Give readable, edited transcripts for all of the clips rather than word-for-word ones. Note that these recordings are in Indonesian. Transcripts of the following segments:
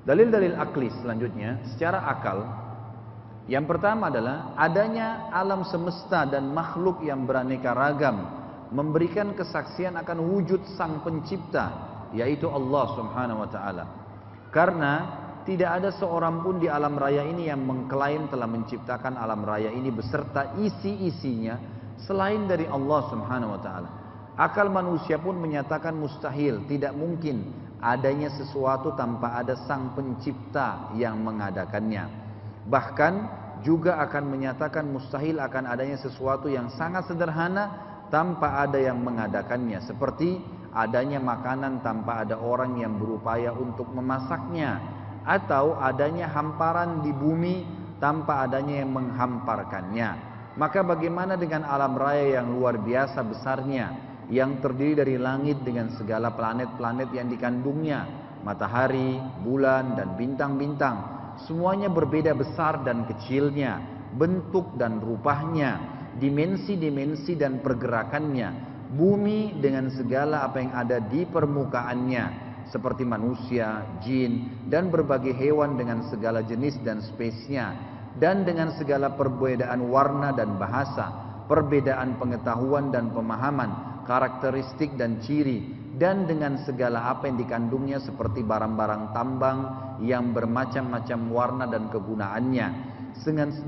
Dalil-dalil akli selanjutnya, secara akal, yang pertama adalah adanya alam semesta dan makhluk yang beraneka ragam, memberikan kesaksian akan wujud sang pencipta, yaitu Allah subhanahu wa ta'ala. Karena tidak ada seorang pun di alam raya ini yang mengklaim telah menciptakan alam raya ini beserta isi-isinya selain dari Allah subhanahu wa ta'ala. Akal manusia pun menyatakan mustahil, tidak mungkin adanya sesuatu tanpa ada sang pencipta yang mengadakannya. Bahkan juga akan menyatakan mustahil akan adanya sesuatu yang sangat sederhana tanpa ada yang mengadakannya. Seperti adanya makanan tanpa ada orang yang berupaya untuk memasaknya, atau adanya hamparan di bumi tanpa adanya yang menghamparkannya. Maka bagaimana dengan alam raya yang luar biasa besarnya, yang terdiri dari langit dengan segala planet-planet yang dikandungnya, matahari, bulan, dan bintang-bintang. Semuanya berbeda besar dan kecilnya, bentuk dan rupanya, dimensi-dimensi dan pergerakannya. Bumi dengan segala apa yang ada di permukaannya, seperti manusia, jin, dan berbagai hewan dengan segala jenis dan spesiesnya, dan dengan segala perbedaan warna dan bahasa, perbedaan pengetahuan dan pemahaman, karakteristik dan ciri, dan dengan segala apa yang dikandungnya seperti barang-barang tambang yang bermacam-macam warna dan kegunaannya,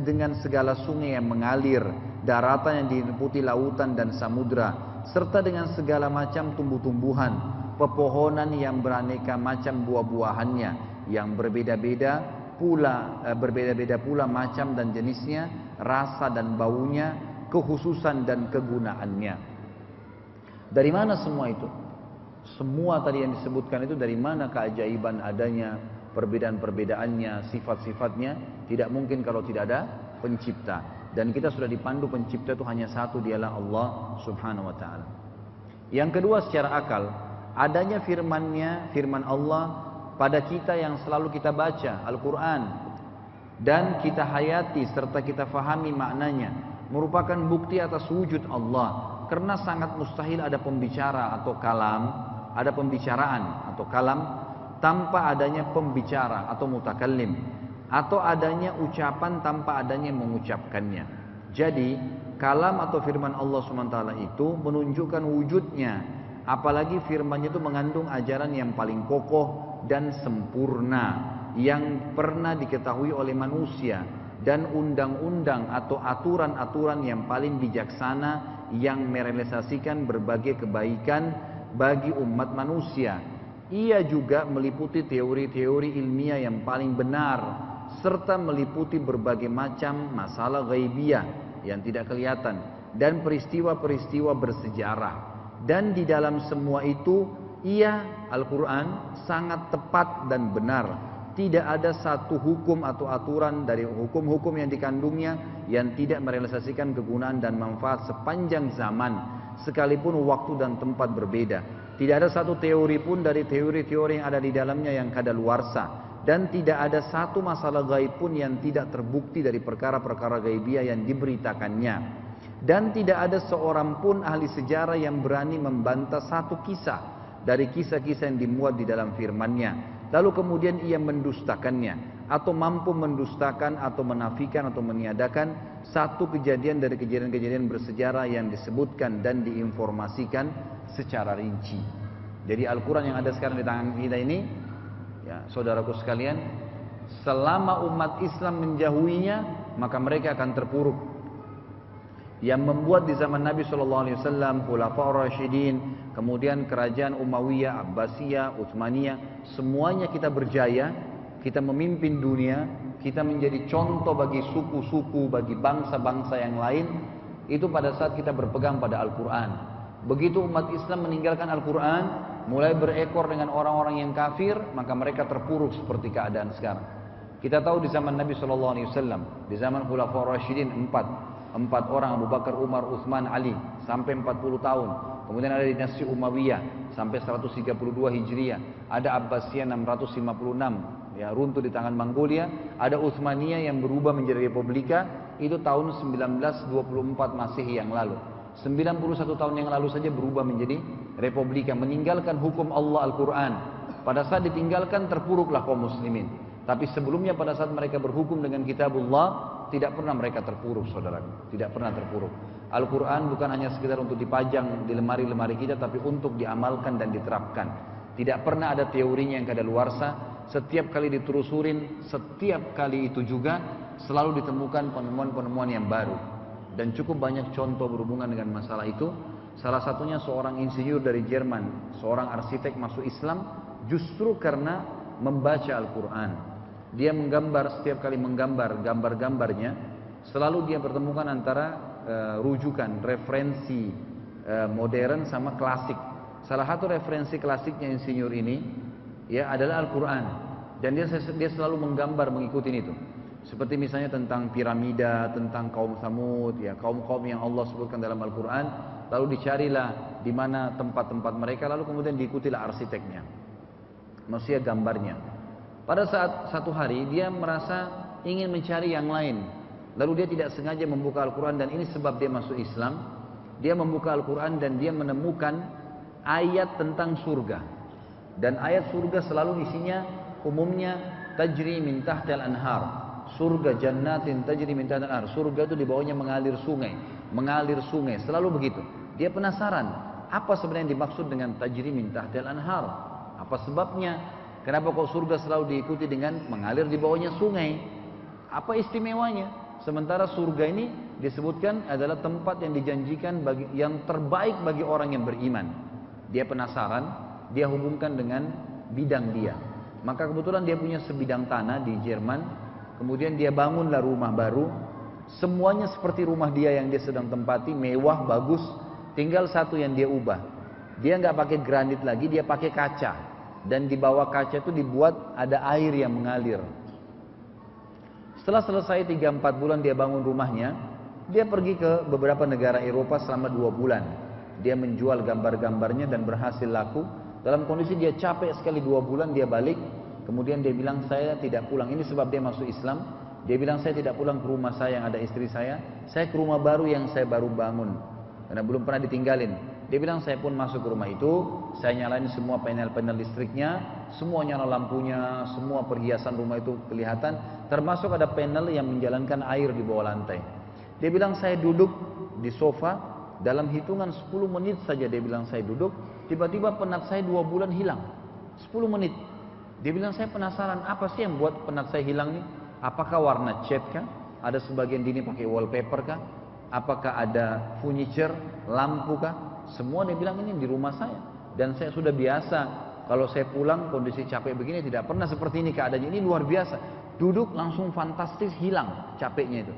dengan segala sungai yang mengalir, daratan yang diliputi lautan dan samudra, serta dengan segala macam tumbuh-tumbuhan, pepohonan yang beraneka macam buah-buahannya, yang berbeda-beda pula macam dan jenisnya, rasa dan baunya, kekhususan dan kegunaannya. Dari mana semua itu? Semua tadi yang disebutkan itu dari mana keajaiban adanya, perbedaan-perbedaannya, sifat-sifatnya? Tidak mungkin kalau tidak ada pencipta. Dan kita sudah dipandu pencipta itu hanya satu, dialah Allah subhanahu wa ta'ala. Yang kedua secara akal, adanya firman Allah pada kita yang selalu kita baca, Al-Quran, dan kita hayati serta kita fahami maknanya, merupakan bukti atas wujud Allah. Karena sangat mustahil ada pembicara atau kalam, ada pembicaraan atau kalam tanpa adanya pembicara atau mutakallim, atau adanya ucapan tanpa adanya mengucapkannya. Jadi kalam atau firman Allah SWT itu menunjukkan wujudnya, apalagi firman itu mengandung ajaran yang paling kokoh dan sempurna yang pernah diketahui oleh manusia, dan undang-undang atau aturan-aturan yang paling bijaksana yang merealisasikan berbagai kebaikan bagi umat manusia. Ia juga meliputi teori-teori ilmiah yang paling benar, serta meliputi berbagai macam masalah ghaibiyah yang tidak kelihatan, dan peristiwa-peristiwa bersejarah. Dan di dalam semua itu, Al-Quran sangat tepat dan benar. Tidak ada satu hukum atau aturan dari hukum-hukum yang dikandungnya yang tidak merealisasikan kegunaan dan manfaat sepanjang zaman, sekalipun waktu dan tempat berbeda. Tidak ada satu teori pun dari teori-teori yang ada di dalamnya yang kadaluarsa, dan tidak ada satu masalah gaib pun yang tidak terbukti dari perkara-perkara gaibiyah yang diberitakannya. Dan tidak ada seorang pun ahli sejarah yang berani membantah satu kisah dari kisah-kisah yang dimuat di dalam firman-Nya, lalu kemudian ia mendustakannya, atau mampu mendustakan atau menafikan atau meniadakan satu kejadian dari kejadian-kejadian bersejarah yang disebutkan dan diinformasikan secara rinci. Jadi Al-Quran yang ada sekarang di tangan kita ini, ya saudaraku sekalian, selama umat Islam menjauhinya, maka mereka akan terpuruk. Yang membuat di zaman Nabi SAW, Khulafaur Rasyidin, kemudian kerajaan Umayyah, Abbasiyah, Utsmaniyah, semuanya kita berjaya, kita memimpin dunia, kita menjadi contoh bagi suku-suku, bagi bangsa-bangsa yang lain, itu pada saat kita berpegang pada Al-Quran. Begitu umat Islam meninggalkan Al-Quran, mulai berekor dengan orang-orang yang kafir, maka mereka terpuruk seperti keadaan sekarang. Kita tahu di zaman Nabi SAW, di zaman Khulafaur Rasyidin, empat orang, Abu Bakar, Umar, Utsman, Ali, sampai 40 tahun. Kemudian ada dinasti Umayyah sampai 132 Hijriah. Ada Abbasiyah 656, ya runtuh di tangan Mongolia. Ada Utsmaniyah yang berubah menjadi republika, itu tahun 1924 Masehi yang lalu. 91 tahun yang lalu saja berubah menjadi republika, meninggalkan hukum Allah Al-Quran. pada saat ditinggalkan terpuruklah kaum muslimin. Tapi sebelumnya pada saat mereka berhukum dengan kitabullah, tidak pernah mereka terpuruk, saudaraku. Tidak pernah terpuruk. Al-Quran bukan hanya sekedar untuk dipajang di lemari-lemari kita, tapi untuk diamalkan dan diterapkan. Tidak pernah ada teorinya yang kadaluarsa. Setiap kali diterusurin, setiap kali itu juga selalu ditemukan penemuan-penemuan yang baru. Dan cukup banyak contoh berhubungan dengan masalah itu. Salah satunya seorang insinyur dari Jerman, seorang arsitek masuk Islam justru karena membaca Al-Quran. Dia menggambar, setiap kali menggambar gambar-gambarnya, selalu dia pertemukan antara rujukan, referensi modern sama klasik. Salah satu referensi klasiknya insinyur ini ya adalah Al-Quran. Dan dia selalu menggambar mengikuti itu. Seperti misalnya tentang piramida, tentang kaum Tsamud, ya kaum-kaum yang Allah sebutkan dalam Al-Quran. Lalu dicarilah di mana tempat-tempat mereka, lalu kemudian diikutilah arsiteknya, maksudnya gambarnya. Pada saat satu hari dia merasa ingin mencari yang lain. Lalu dia tidak sengaja membuka Al-Quran, dan ini sebab dia masuk Islam. Dia membuka Al-Quran dan dia menemukan ayat tentang surga. Dan ayat surga selalu isinya umumnya tajri min tahtil anhar. Surga jannatin tajri min tahtil anhar. Surga itu di bawahnya mengalir sungai, selalu begitu. Dia penasaran, apa sebenarnya yang dimaksud dengan tajri min tahtil anhar? Apa sebabnya? Kenapa kok surga selalu diikuti dengan mengalir di bawahnya sungai? Apa istimewanya? Sementara surga ini disebutkan adalah tempat yang dijanjikan yang terbaik bagi orang yang beriman. Dia penasaran, dia hubungkan dengan bidang dia. Maka kebetulan dia punya sebidang tanah di Jerman. Kemudian dia bangunlah rumah baru. Semuanya seperti rumah dia yang dia sedang tempati, mewah, bagus. Tinggal satu yang dia ubah. Dia nggak pakai granit lagi, dia pakai kaca. Dan di bawah kaca itu dibuat ada air yang mengalir. Setelah selesai 3-4 bulan dia bangun rumahnya, dia pergi ke beberapa negara Eropa selama 2 bulan. Dia menjual gambar-gambarnya dan berhasil laku. Dalam kondisi dia capek sekali 2 bulan, dia balik. Kemudian dia bilang, saya tidak pulang. Ini sebab dia masuk Islam. Dia bilang, saya tidak pulang ke rumah saya yang ada istri saya ke rumah baru yang saya baru bangun, karena belum pernah ditinggalin. Dia bilang, saya pun masuk ke rumah itu, saya nyalain semua panel-panel listriknya, semua nyala lampunya, semua perhiasan rumah itu kelihatan, termasuk ada panel yang menjalankan air di bawah lantai. Dia bilang, saya duduk di sofa, dalam hitungan 10 menit saja dia bilang saya duduk, tiba-tiba penat saya 2 bulan hilang. 10 menit. Dia bilang, saya penasaran, apa sih yang buat penat saya hilang nih? Apakah warna cat kah? Ada sebagian dini pakai wallpaper kah? Apakah ada furniture, lampu kah? Semua dia bilang ini di rumah saya. Dan saya sudah biasa, kalau saya pulang kondisi capek begini tidak pernah seperti ini keadaannya. Ini luar biasa. Duduk langsung fantastis, hilang capeknya itu.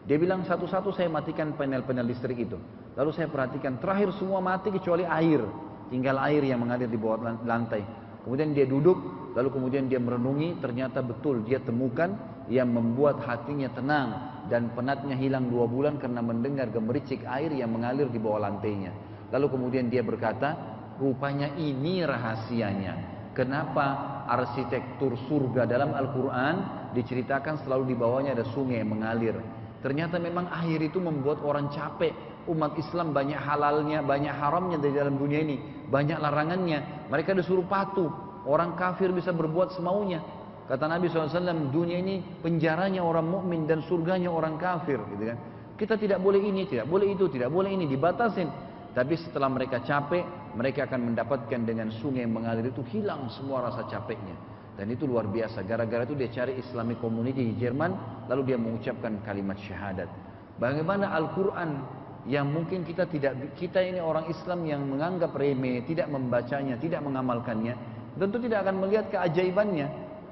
Dia bilang, satu-satu saya matikan panel-panel listrik itu. Lalu saya perhatikan, terakhir semua mati kecuali air. Tinggal air yang mengalir di bawah lantai. Kemudian dia duduk, lalu kemudian dia merenungi, ternyata betul dia temukan yang membuat hatinya tenang dan penatnya hilang 2 bulan karena mendengar gemericik air yang mengalir di bawah lantainya. Lalu kemudian dia berkata, rupanya ini rahasianya. Kenapa arsitektur surga dalam Al-Quran diceritakan selalu di bawahnya ada sungai yang mengalir. Ternyata memang air itu membuat orang capek. Umat Islam banyak halalnya, banyak haramnya dari dalam dunia ini. Banyak larangannya. Mereka disuruh patuh. Orang kafir bisa berbuat semaunya. Kata Nabi SAW, dunia ini penjaranya orang mukmin dan surganya orang kafir. Gitu kan. Kita tidak boleh ini, tidak boleh itu, tidak boleh ini, dibatasin. Tapi setelah mereka capek, mereka akan mendapatkan dengan sungai yang mengalir itu hilang semua rasa capeknya. Dan itu luar biasa. Gara-gara itu dia cari Islamic Community di Jerman, lalu dia mengucapkan kalimat syahadat. Bagaimana Al-Quran yang mungkin kita ini orang Islam yang menganggap remeh, tidak membacanya, tidak mengamalkannya, tentu tidak akan melihat keajaibannya.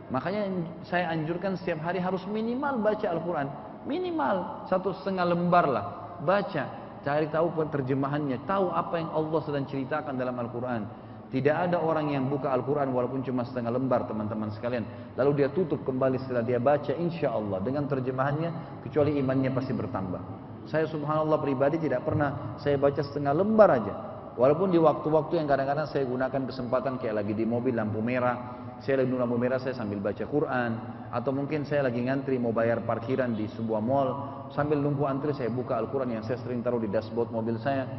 Makanya saya anjurkan setiap hari harus minimal baca Al-Quran. Minimal 1,5 lembar lah. Baca. Cari tahu terjemahannya, tahu apa yang Allah sedang ceritakan dalam Al-Quran. Tidak ada orang yang buka Al-Quran walaupun cuma setengah lembar, teman-teman sekalian, lalu dia tutup kembali setelah dia baca, insya Allah dengan terjemahannya, kecuali imannya pasti bertambah. Saya subhanallah pribadi tidak pernah saya baca setengah lembar aja, walaupun di waktu-waktu yang kadang-kadang saya gunakan kesempatan kayak lagi di mobil lampu merah, saya lagi nunggu lampu merah saya sambil baca Quran, atau mungkin saya lagi ngantri mau bayar parkiran di sebuah mall, sambil nunggu antri saya buka Al-Quran yang saya sering taruh di dashboard mobil saya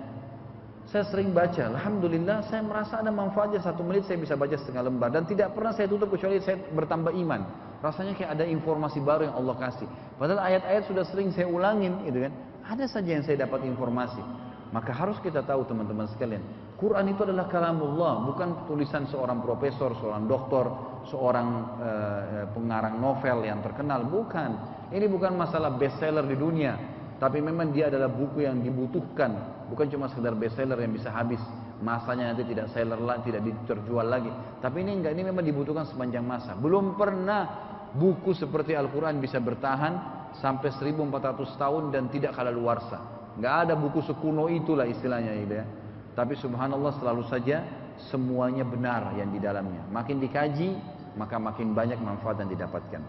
Saya sering baca, alhamdulillah saya merasa ada manfaatnya. 1 menit saya bisa baca setengah lembar dan tidak pernah saya tutup kecuali saya bertambah iman. Rasanya kayak ada informasi baru yang Allah kasih. Padahal ayat-ayat sudah sering saya ulangin, gitu kan. Ada saja yang saya dapat informasi. Maka harus kita tahu teman-teman sekalian, Quran itu adalah kalamullah, bukan tulisan seorang profesor, seorang doktor, seorang pengarang novel yang terkenal, bukan. Ini bukan masalah bestseller di dunia, tapi memang dia adalah buku yang dibutuhkan, bukan cuma sekedar bestseller yang bisa habis masanya nanti tidak seller lagi, tidak terjual lagi. Tapi ini enggak, ini memang dibutuhkan sepanjang masa. Belum pernah buku seperti Al-Quran bisa bertahan sampai 1400 tahun dan tidak kadaluarsa. Nggak ada buku sekuno itulah istilahnya gitu ya. Tapi subhanallah selalu saja semuanya benar yang di dalamnya. Makin dikaji maka makin banyak manfaat yang didapatkan.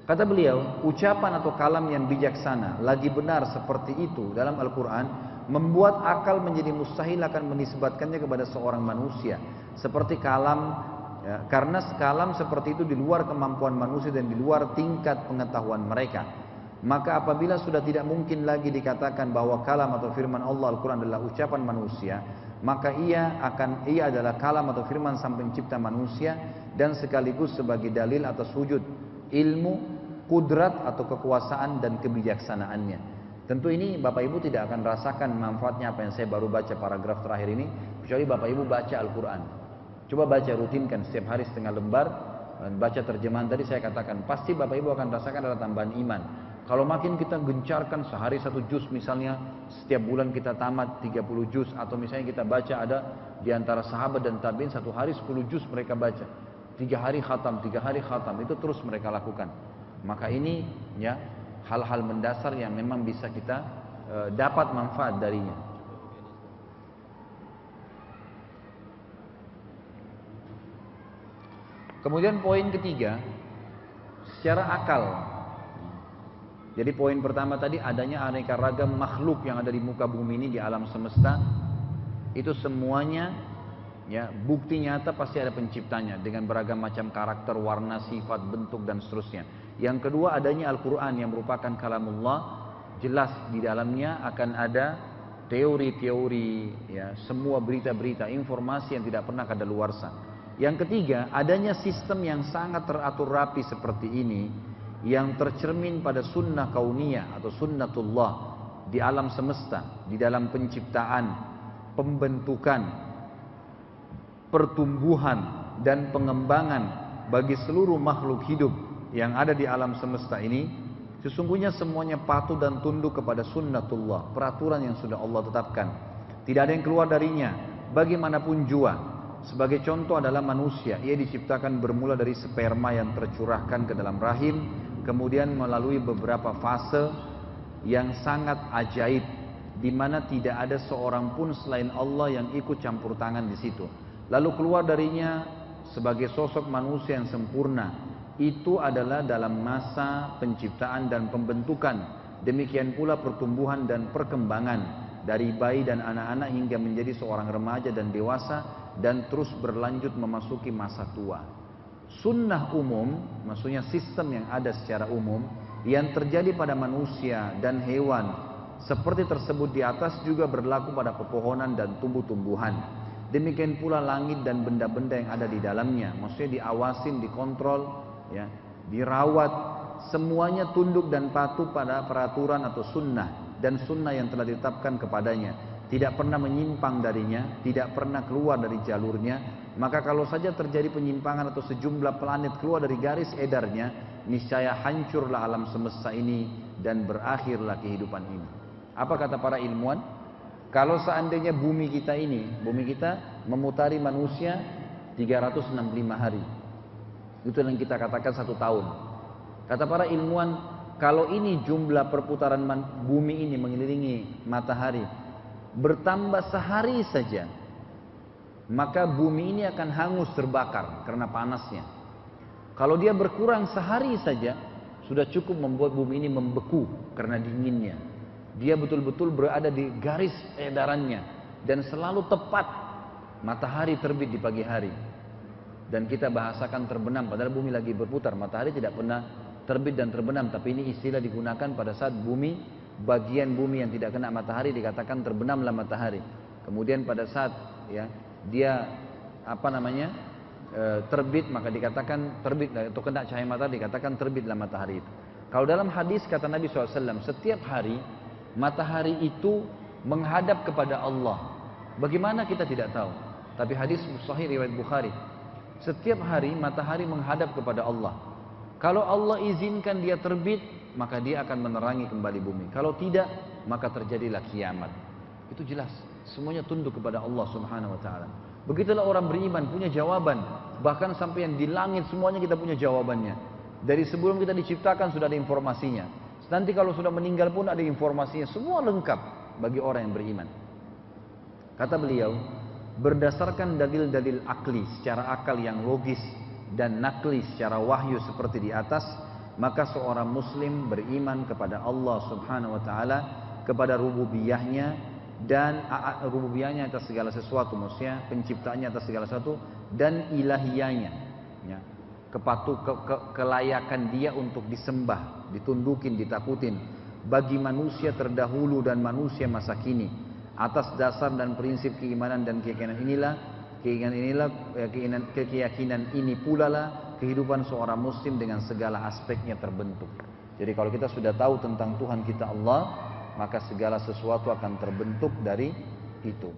Kata beliau, ucapan atau kalam yang bijaksana lagi benar seperti itu dalam Al-Quran membuat akal menjadi mustahil akan menisbatkannya kepada seorang manusia. Seperti kalam, ya, karena kalam seperti itu di luar kemampuan manusia dan di luar tingkat pengetahuan mereka. Maka apabila sudah tidak mungkin lagi dikatakan bahwa kalam atau firman Allah Al-Quran adalah ucapan manusia, maka ia adalah kalam atau firman sang pencipta manusia dan sekaligus sebagai dalil atas wujud ilmu, kudrat atau kekuasaan dan kebijaksanaannya. Tentu ini Bapak Ibu tidak akan rasakan manfaatnya apa yang saya baru baca paragraf terakhir ini, kecuali Bapak Ibu baca Al-Quran. Coba baca, rutinkan setiap hari setengah lembar, baca terjemahan tadi saya katakan, pasti Bapak Ibu akan rasakan ada tambahan iman. Kalau makin kita gencarkan sehari 1 juz misalnya, setiap bulan kita tamat 30 juz, atau misalnya kita baca ada di antara sahabat dan tabi'in 1 hari 10 juz mereka baca, 3 hari khatam, 3 hari khatam, itu terus mereka lakukan. Maka ini ya hal-hal mendasar yang memang bisa kita dapat manfaat darinya. Kemudian poin ketiga, secara akal. Jadi poin pertama tadi adanya aneka ragam makhluk yang ada di muka bumi ini, di alam semesta. Itu semuanya ya bukti nyata pasti ada penciptanya dengan beragam macam karakter, warna, sifat, bentuk dan seterusnya. Yang kedua adanya Al-Quran yang merupakan kalamullah, jelas di dalamnya akan ada teori-teori ya, semua berita-berita, informasi yang tidak pernah kadaluarsa. Yang ketiga adanya sistem yang sangat teratur rapi seperti ini, yang tercermin pada sunnah kauniyah atau sunnatullah di alam semesta, di dalam penciptaan, pembentukan, pertumbuhan dan pengembangan bagi seluruh makhluk hidup yang ada di alam semesta ini. Sesungguhnya semuanya patuh dan tunduk kepada sunnatullah, peraturan yang sudah Allah tetapkan. Tidak ada yang keluar darinya, bagaimanapun jua. Sebagai contoh adalah manusia, ia diciptakan bermula dari sperma yang tercurahkan ke dalam rahim, kemudian melalui beberapa fase yang sangat ajaib, di mana tidak ada seorang pun selain Allah yang ikut campur tangan di situ. Lalu keluar darinya sebagai sosok manusia yang sempurna. Itu adalah dalam masa penciptaan dan pembentukan. Demikian pula pertumbuhan dan perkembangan dari bayi dan anak-anak hingga menjadi seorang remaja dan dewasa dan terus berlanjut memasuki masa tua. Sunnah umum, maksudnya sistem yang ada secara umum yang terjadi pada manusia dan hewan seperti tersebut di atas juga berlaku pada pepohonan dan tumbuh-tumbuhan. Demikian pula langit dan benda-benda yang ada di dalamnya, maksudnya diawasin, dikontrol, ya, dirawat, semuanya tunduk dan patuh pada peraturan atau sunnah dan sunnah yang telah ditetapkan kepadanya. Tidak pernah menyimpang darinya, tidak pernah keluar dari jalurnya. Maka kalau saja terjadi penyimpangan atau sejumlah planet keluar dari garis edarnya, niscaya hancurlah alam semesta ini dan berakhirlah kehidupan ini. Apa kata para ilmuwan? Kalau seandainya bumi kita memutari manusia 365 hari, itu yang kita katakan 1 tahun. Kata para ilmuwan, kalau ini jumlah perputaran bumi ini mengelilingi matahari bertambah sehari saja, maka bumi ini akan hangus terbakar karena panasnya. Kalau dia berkurang sehari saja, sudah cukup membuat bumi ini membeku karena dinginnya. Dia betul-betul berada di garis edarannya dan selalu tepat matahari terbit di pagi hari. Dan kita bahasakan terbenam, padahal bumi lagi berputar, matahari tidak pernah terbit dan terbenam, tapi ini istilah digunakan pada saat bumi, bagian bumi yang tidak kena matahari dikatakan terbenamlah matahari. kemudian pada saat ya dia terbit, maka dikatakan terbit, atau kena cahaya matahari dikatakan terbitlah matahari itu. Kalau dalam hadis kata Nabi SAW, setiap hari matahari itu menghadap kepada Allah. Bagaimana kita tidak tahu, tapi hadis sahih riwayat Bukhari, setiap hari matahari menghadap kepada Allah. Kalau Allah izinkan dia terbit, maka dia akan menerangi kembali bumi. Kalau tidak, maka terjadilah kiamat. Itu jelas, semuanya tunduk kepada Allah Subhanahu wa taala. Begitulah orang beriman, punya jawaban. Bahkan sampai yang di langit semuanya kita punya jawabannya. Dari sebelum kita diciptakan sudah ada informasinya. Nanti kalau sudah meninggal pun ada informasinya. Semua lengkap bagi orang yang beriman. Kata beliau, berdasarkan dalil-dalil akli, secara akal yang logis, dan nakli secara wahyu seperti di atas, maka seorang muslim beriman kepada Allah Subhanahu wa taala, kepada rububiyahnya, dan rububiyahnya atas segala sesuatu, maksudnya penciptaannya atas segala sesuatu, dan ilahiyahnya, ya, kelayakan dia untuk disembah, ditundukin, ditakutin bagi manusia terdahulu dan manusia masa kini. Atas dasar dan prinsip keimanan dan keyakinan ini pula lah kehidupan seorang muslim dengan segala aspeknya terbentuk. Jadi kalau kita sudah tahu tentang Tuhan kita Allah, maka segala sesuatu akan terbentuk dari itu.